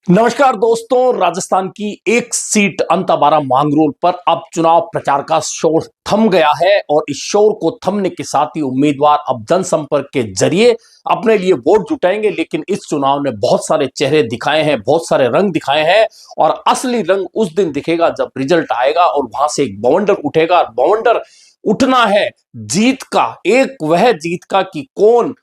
नमस्कार दोस्तों, राजस्थान की एक सीट अंताबारा मांगरोल पर अब चुनाव प्रचार का शोर थम गया है और इस शोर को थमने के साथ ही उम्मीदवार अब जनसंपर्क के जरिए अपने लिए वोट जुटाएंगे। लेकिन इस चुनाव ने बहुत सारे चेहरे दिखाए हैं, बहुत सारे रंग दिखाए हैं और असली रंग उस दिन दिखेगा जब रिजल्ट आएगा और वहां से एक बवंडर उठेगा। बवंडर उठना है जीत का, एक वह जीत का कि कौन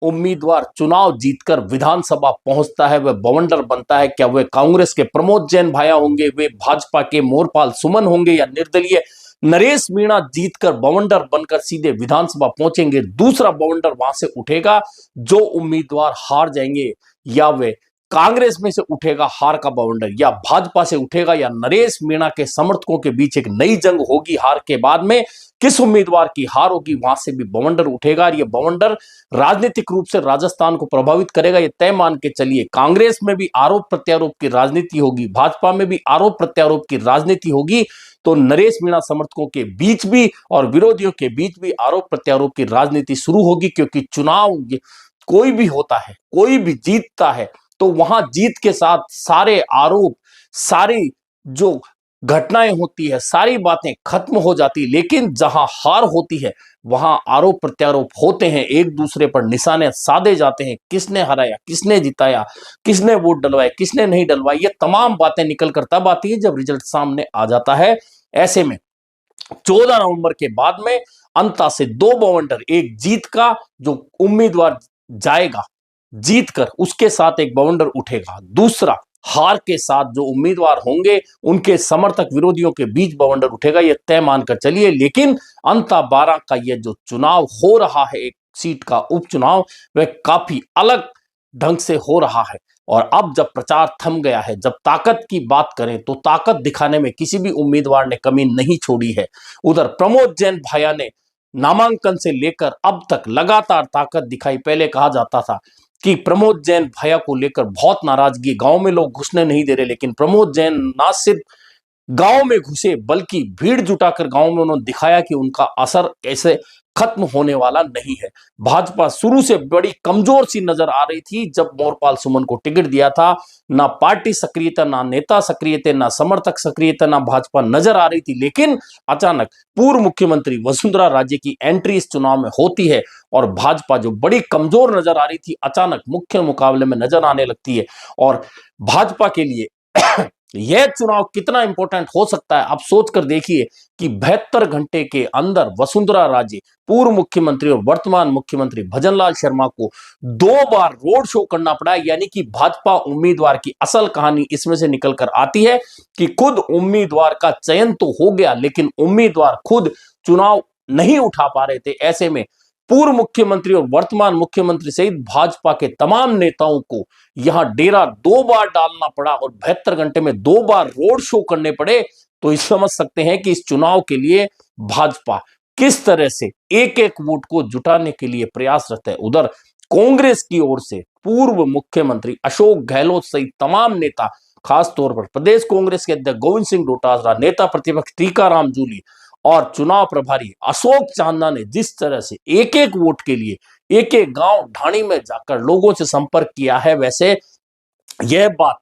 उम्मीदवार चुनाव जीतकर विधानसभा पहुंचता है, वह बवंडर बनता है। क्या वे कांग्रेस के प्रमोद जैन भाया होंगे, वे भाजपा के मोरपाल सुमन होंगे, या निर्दलीय नरेश मीणा जीतकर बवंडर बनकर सीधे विधानसभा पहुंचेंगे। दूसरा बवंडर वहां से उठेगा जो उम्मीदवार हार जाएंगे, या वे कांग्रेस में से उठेगा हार का बवंडर, या भाजपा से उठेगा, या नरेश मीणा के समर्थकों के बीच एक नई जंग होगी। हार के बाद में किस उम्मीदवार की हार होगी, वहां से भी बवंडर उठेगा और यह बवंडर राजनीतिक रूप से राजस्थान को प्रभावित करेगा। ये तय मान के चलिए। कांग्रेस में भी आरोप प्रत्यारोप की राजनीति होगी, भाजपा में भी आरोप प्रत्यारोप की राजनीति होगी, तो नरेश मीणा समर्थकों के बीच भी और विरोधियों के बीच भी आरोप प्रत्यारोप की राजनीति शुरू होगी। क्योंकि चुनाव कोई भी होता है, कोई भी जीतता है, तो वहां जीत के साथ सारे आरोप, सारी जो घटनाएं होती है, सारी बातें खत्म हो जाती। लेकिन जहां हार होती है वहां आरोप प्रत्यारोप होते हैं, एक दूसरे पर निशाने साधे जाते हैं। किसने हराया, किसने जिताया, किसने वोट डलवाए, किसने नहीं डलवाए, ये तमाम बातें निकल कर तब आती है जब रिजल्ट सामने आ जाता है। ऐसे में 14 नवंबर के बाद में अंता से दो बवंडर, एक जीत का जो उम्मीदवार जाएगा जीतकर, उसके साथ एक बवंडर उठेगा। दूसरा हार के साथ जो उम्मीदवार होंगे उनके समर्थक विरोधियों के बीच बवंडर उठेगा। यह तय मानकर चलिए। लेकिन अंता 12 का यह जो चुनाव हो रहा है, एक सीट का उपचुनाव, वह काफी अलग ढंग से हो रहा है। और अब जब प्रचार थम गया है, जब ताकत की बात करें तो ताकत दिखाने में किसी भी उम्मीदवार ने कमी नहीं छोड़ी है। उधर प्रमोद जैन भाया ने नामांकन से लेकर अब तक लगातार ताकत दिखाई। पहले कहा जाता था कि प्रमोद जैन भैया को लेकर बहुत नाराजगी, गांव में लोग घुसने नहीं दे रहे, लेकिन प्रमोद जैन ना सिर्फ गांव में घुसे बल्कि भीड़ जुटाकर गांव में उन्होंने दिखाया कि उनका असर ऐसे खत्म होने वाला नहीं है। भाजपा शुरू से बड़ी कमजोर सी नजर आ रही थी जब मोरपाल सुमन को टिकट दिया था। ना पार्टी सक्रियता, ना नेता सक्रिय थे, ना समर्थक सक्रिय थे, ना भाजपा नजर आ रही थी। लेकिन अचानक पूर्व मुख्यमंत्री वसुंधरा राजे की एंट्री इस चुनाव में होती है और भाजपा जो बड़ी कमजोर नजर आ रही थी अचानक मुख्य मुकाबले में नजर आने लगती है। और भाजपा के लिए यह चुनाव कितना इंपॉर्टेंट हो सकता है, आप सोचकर देखिए कि 72 घंटे के अंदर वसुंधरा राजे, पूर्व मुख्यमंत्री और वर्तमान मुख्यमंत्री भजनलाल शर्मा को 2 बार रोड शो करना पड़ा। यानी कि भाजपा उम्मीदवार की असल कहानी इसमें से निकल कर आती है कि खुद उम्मीदवार का चयन तो हो गया, लेकिन उम्मीदवार खुद चुनाव नहीं उठा पा रहे थे। ऐसे में पूर्व मुख्यमंत्री और वर्तमान मुख्यमंत्री सहित भाजपा के तमाम नेताओं को यहां डेरा 2 बार डालना पड़ा और 72 घंटे में 2 बार रोड शो करने पड़े। तो इस समझ सकते हैं कि इस चुनाव के लिए भाजपा किस तरह से एक एक वोट को जुटाने के लिए प्रयासरत है। उधर कांग्रेस की ओर से पूर्व मुख्यमंत्री अशोक गहलोत सहित तमाम नेता, खासतौर पर प्रदेश कांग्रेस के अध्यक्ष गोविंद सिंह डोटासरा, नेता प्रतिपक्ष टीकाराम जूली और चुनाव प्रभारी अशोक चांदा ने जिस तरह से एक एक वोट के लिए एक एक गांव ढाणी में जाकर लोगों से संपर्क किया है, वैसे यह बात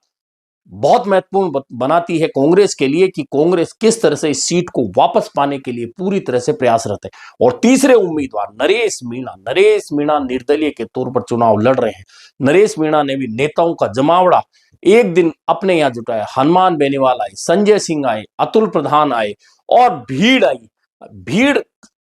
बहुत महत्वपूर्ण बनाती है कांग्रेस के लिए कि कांग्रेस किस तरह से इस सीट को वापस पाने के लिए पूरी तरह से प्रयासरत है। और तीसरे उम्मीदवार नरेश मीणा निर्दलीय के तौर पर चुनाव लड़ रहे हैं। नरेश मीणा ने भी नेताओं का जमावड़ा एक दिन अपने यहां जुटाया। हनुमान बेनीवाल आए, संजय सिंह आए, अतुल प्रधान आए और भीड़ आई। भीड़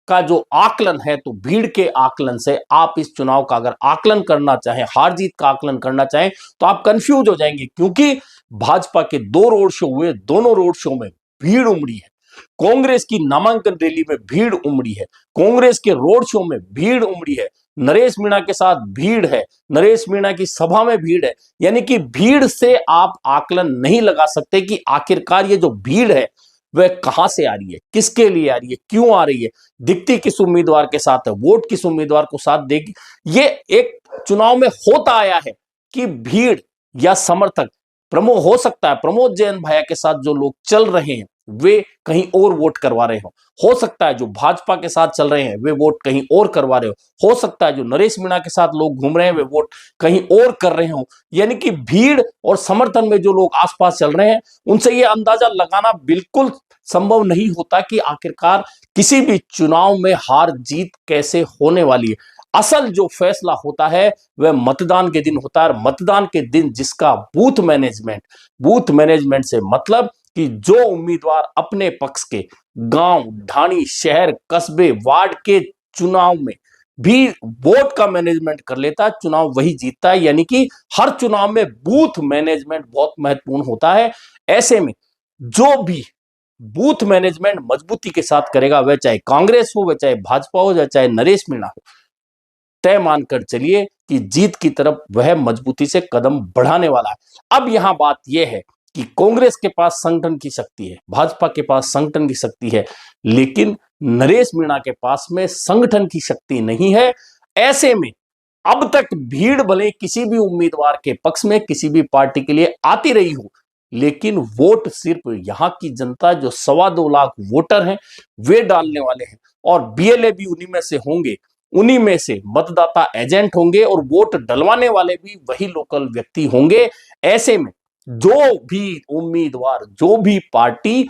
का जो आकलन है, तो भीड़ के आकलन से आप इस चुनाव का अगर आकलन करना चाहें, हार जीत का आकलन करना चाहें, तो आप कंफ्यूज हो जाएंगे। क्योंकि भाजपा के 2 रोड शो हुए, दोनों रोड शो में भीड़ उमड़ी है। कांग्रेस की नामांकन रैली में भीड़ उमड़ी है, कांग्रेस के रोड शो में भीड़ उमड़ी है, नरेश मीणा के साथ भीड़ है, नरेश मीणा की सभा में भीड़ है। यानी कि भीड़ से आप आकलन नहीं लगा सकते कि आखिरकार ये जो भीड़ है वह कहां से आ रही है, किसके लिए आ रही है, क्यों आ रही है, दिखती किस उम्मीदवार के साथ है, वोट किस उम्मीदवार को साथ देगी। ये एक चुनाव में होता आया है कि भीड़ या समर्थक हो सकता है प्रमोद जैन भैया के साथ जो लोग चल रहे हैं वे कहीं और वोट करवा रहे हो सकता है जो भाजपा के साथ चल रहे हैं वे वोट कहीं और करवा रहे हो सकता है जो नरेश मीणा के साथ लोग घूम रहे हैं वे वोट कहीं और कर रहे हो। यानी कि भीड़ और समर्थन में जो लोग आसपास चल रहे हैं उनसे यह अंदाजा लगाना बिल्कुल संभव नहीं होता कि आखिरकार किसी भी चुनाव में हार जीत कैसे होने वाली है। असल जो फैसला होता है वह मतदान के दिन होता है, और मतदान के दिन जिसका बूथ मैनेजमेंट से मतलब कि जो उम्मीदवार अपने पक्ष के गांव, ढाणी, शहर, कस्बे, वार्ड के चुनाव में भी वोट का मैनेजमेंट कर लेता है, चुनाव वही जीतता है। यानी कि हर चुनाव में बूथ मैनेजमेंट बहुत महत्वपूर्ण होता है। ऐसे में जो भी बूथ मैनेजमेंट मजबूती के साथ करेगा, वह चाहे कांग्रेस हो, वह चाहे भाजपा हो, या चाहे नरेश मीणा हो, तय मानकर चलिए कि जीत की तरफ वह मजबूती से कदम बढ़ाने वाला है। अब यहां बात यह है कि कांग्रेस के पास संगठन की शक्ति है, भाजपा के पास संगठन की शक्ति है, लेकिन नरेश मीणा के पास में संगठन की शक्ति नहीं है। ऐसे में अब तक भीड़ भले किसी भी उम्मीदवार के पक्ष में किसी भी पार्टी के लिए आती रही हो, लेकिन वोट सिर्फ यहां की जनता जो 2.25 लाख वोटर हैं वे डालने वाले हैं, और बीएलए भी उन्हीं में से होंगे, उन्हीं में से मतदाता एजेंट होंगे, और वोट डलवाने वाले भी वही लोकल व्यक्ति होंगे। ऐसे में जो भी उम्मीदवार, जो भी पार्टी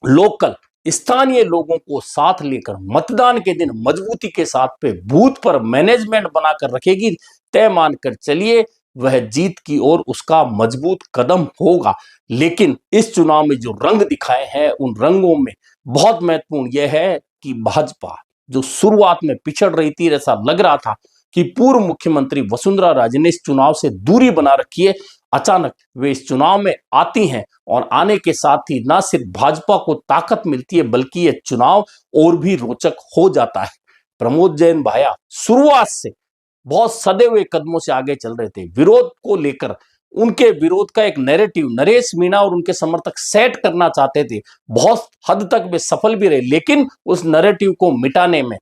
लोकल स्थानीय लोगों को साथ लेकर मतदान के दिन मजबूती के साथ पे बूथ पर मैनेजमेंट बनाकर रखेगी, तय मानकर चलिए वह जीत की ओर उसका मजबूत कदम होगा। लेकिन इस चुनाव में जो रंग दिखाए हैं उन रंगों में बहुत महत्वपूर्ण यह है कि भाजपा जो शुरुआत में पिछड़ रही थी, ऐसा लग रहा था कि पूर्व मुख्यमंत्री वसुंधरा राजे ने इस चुनाव से दूरी बना रखी है, अचानक वे इस चुनाव में आती हैं और आने के साथ ही ना सिर्फ भाजपा को ताकत मिलती है बल्कि यह चुनाव और भी रोचक हो जाता है। प्रमोद जैन भाया शुरुआत से बहुत सदे हुए कदमों से आगे चल रहे थे, विरोध को लेकर उनके विरोध का एक नैरेटिव नरेश मीणा और उनके समर्थक सेट करना चाहते थे, बहुत हद तक वे सफल भी रहे, लेकिन उस नैरेटिव को मिटाने में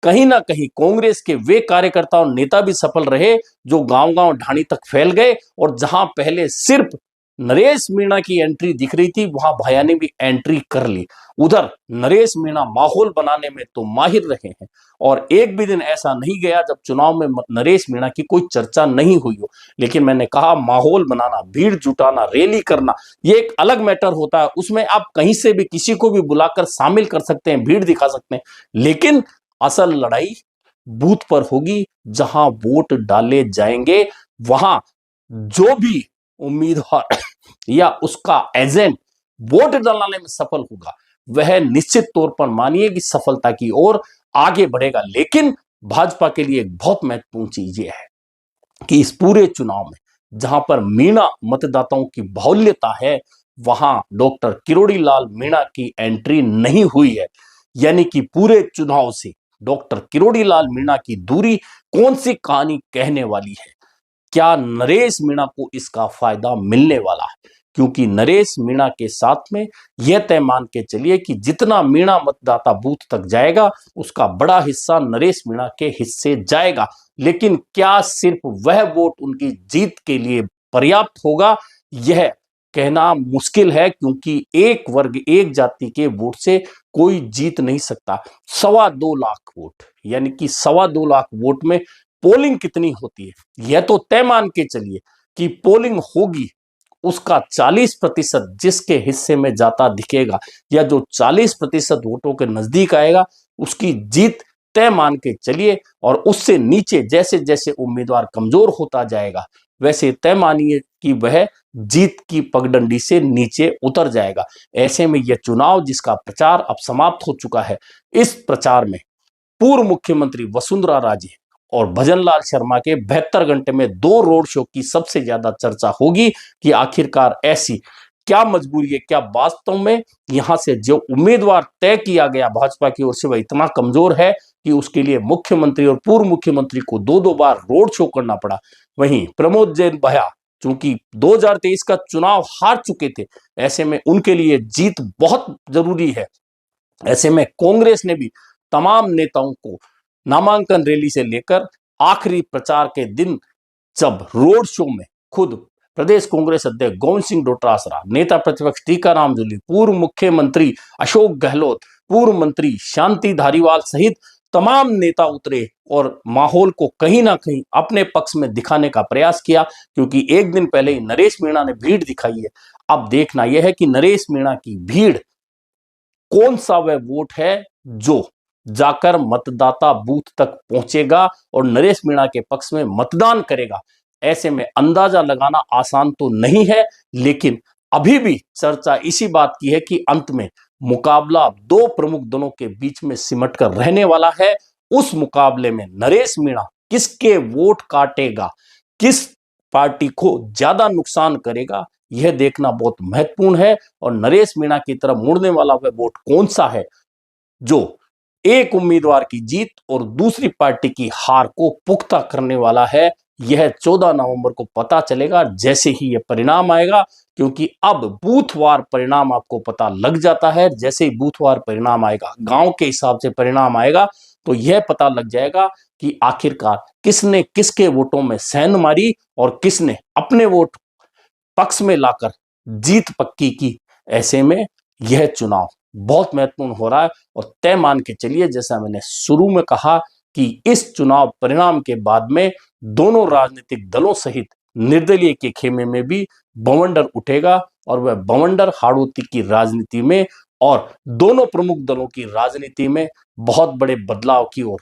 कहीं ना कहीं कांग्रेस के वे कार्यकर्ता और नेता भी सफल रहे जो गांव-गांव ढाणी तक फैल गए, और जहां पहले सिर्फ नरेश मीणा की एंट्री दिख रही थी वहां भाया ने भी एंट्री कर ली। उधर नरेश मीणा माहौल बनाने में तो माहिर रहे हैं, और एक भी दिन ऐसा नहीं गया जब चुनाव में नरेश मीणा की कोई चर्चा नहीं हुई हो। लेकिन मैंने कहा माहौल बनाना, भीड़ जुटाना, रैली करना, ये एक अलग मैटर होता है, उसमें आप कहीं से भी किसी को भी बुलाकर शामिल कर सकते हैं, भीड़ दिखा सकते हैं, लेकिन असल लड़ाई बूथ पर होगी जहां वोट डाले जाएंगे। वहां जो भी उम्मीदवार या उसका एजेंट वोट डलाने में सफल होगा वह निश्चित तौर पर मानिए कि सफलता की ओर आगे बढ़ेगा। लेकिन भाजपा के लिए एक बहुत महत्वपूर्ण चीज यह है कि इस पूरे चुनाव में जहां पर मीणा मतदाताओं की बाहुल्यता है वहां डॉक्टर किरोड़ी लाल मीणा की एंट्री नहीं हुई है। यानी कि पूरे चुनाव से डॉक्टर किरोड़ी लाल मीणा की दूरी कौन सी कहानी कहने वाली है, क्या नरेश मीणा को इसका फायदा मिलने वाला है? क्योंकि नरेश मीणा के साथ में यह तय मान के चलिए कि जितना मीणा मतदाता बूथ तक जाएगा उसका बड़ा हिस्सा नरेश मीणा के हिस्से जाएगा। लेकिन क्या सिर्फ वह वोट उनकी जीत के लिए पर्याप्त होगा, यह कहना मुश्किल है, क्योंकि एक वर्ग, एक जाति के वोट से कोई जीत नहीं सकता। 2.25 लाख वोट, यानी कि 2.25 लाख वोट में पोलिंग कितनी होती है यह तो तय मान के चलिए कि पोलिंग होगी, उसका 40% जिसके हिस्से में जाता दिखेगा या जो 40% वोटों के नजदीक आएगा उसकी जीत तय मान के चलिए। और उससे नीचे जैसे जैसे उम्मीदवार कमजोर होता जाएगा वैसे तय मानिए कि वह जीत की पगडंडी से नीचे उतर जाएगा। ऐसे में यह चुनाव जिसका प्रचार अब समाप्त हो चुका है, इस प्रचार में पूर्व मुख्यमंत्री वसुंधरा राजे और भजनलाल शर्मा के 72 घंटे में 2 रोड शो की सबसे ज्यादा चर्चा होगी कि आखिरकार ऐसी क्या मजबूरी है, क्या वास्तव में यहां से जो उम्मीदवार तय किया गया भाजपा की ओर से वह इतना कमजोर है कि उसके लिए मुख्यमंत्री और पूर्व मुख्यमंत्री को 2-2 बार रोड शो करना पड़ा। वहीं प्रमोद जैन भाया चूंकि 2023 का चुनाव हार चुके थे, ऐसे में उनके लिए जीत बहुत जरूरी है। ऐसे में कांग्रेस ने भी तमाम नेताओं को नामांकन रैली से लेकर आखिरी प्रचार के दिन जब रोड शो में खुद प्रदेश कांग्रेस अध्यक्ष गोविंद सिंह डोटासरा, नेता प्रतिपक्ष टीकाराम जूली, पूर्व मुख्यमंत्री अशोक गहलोत, पूर्व मंत्री शांति धारीवाल सहित तमाम नेता उतरे और माहौल को कहीं ना कहीं अपने पक्ष में दिखाने का प्रयास किया, क्योंकि एक दिन पहले ही नरेश मीणा ने भीड़ दिखाई है। अब देखना यह है कि नरेश मीणा की भीड़ कौन सा वह वोट है जो जाकर मतदाता बूथ तक पहुंचेगा और नरेश मीणा के पक्ष में मतदान करेगा। ऐसे में अंदाजा लगाना आसान तो नहीं है, लेकिन अभी भी चर्चा इसी बात की है कि अंत में मुकाबला दो प्रमुख दलों के बीच में सिमट कर रहने वाला है। उस मुकाबले में नरेश मीणा किसके वोट काटेगा, किस पार्टी को ज्यादा नुकसान करेगा, यह देखना बहुत महत्वपूर्ण है। और नरेश मीणा की तरफ मुड़ने वाला वह वोट कौन सा है जो एक उम्मीदवार की जीत और दूसरी पार्टी की हार को पुख्ता करने वाला है, यह 14 नवंबर को पता चलेगा जैसे ही यह परिणाम आएगा। क्योंकि अब बूथवार परिणाम आपको पता लग जाता है। जैसे ही बूथवार परिणाम आएगा, गांव के हिसाब से परिणाम आएगा, तो यह पता लग जाएगा कि आखिरकार किसने किसके वोटों में सेंध मारी और किसने अपने वोट पक्ष में लाकर जीत पक्की की। ऐसे में यह चुनाव बहुत महत्वपूर्ण हो रहा है और तय मान के चलिए, जैसा मैंने शुरू में कहा कि इस चुनाव परिणाम के बाद में दोनों राजनीतिक दलों सहित निर्दलीय के खेमे में भी बवंडर उठेगा और वह बवंडर हाड़ौती की राजनीति में और दोनों प्रमुख दलों की राजनीति में बहुत बड़े बदलाव की ओर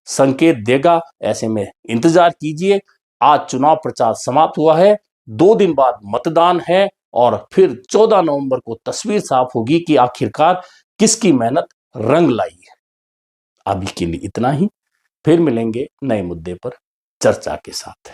संकेत देगा। ऐसे में इंतजार कीजिए। आज चुनाव प्रचार समाप्त हुआ है, 2 दिन बाद मतदान है और फिर 14 नवंबर को तस्वीर साफ होगी कि आखिरकार किसकी मेहनत रंग लाई है। अभी के लिए इतना ही, फिर मिलेंगे नए मुद्दे पर चर्चा के साथ।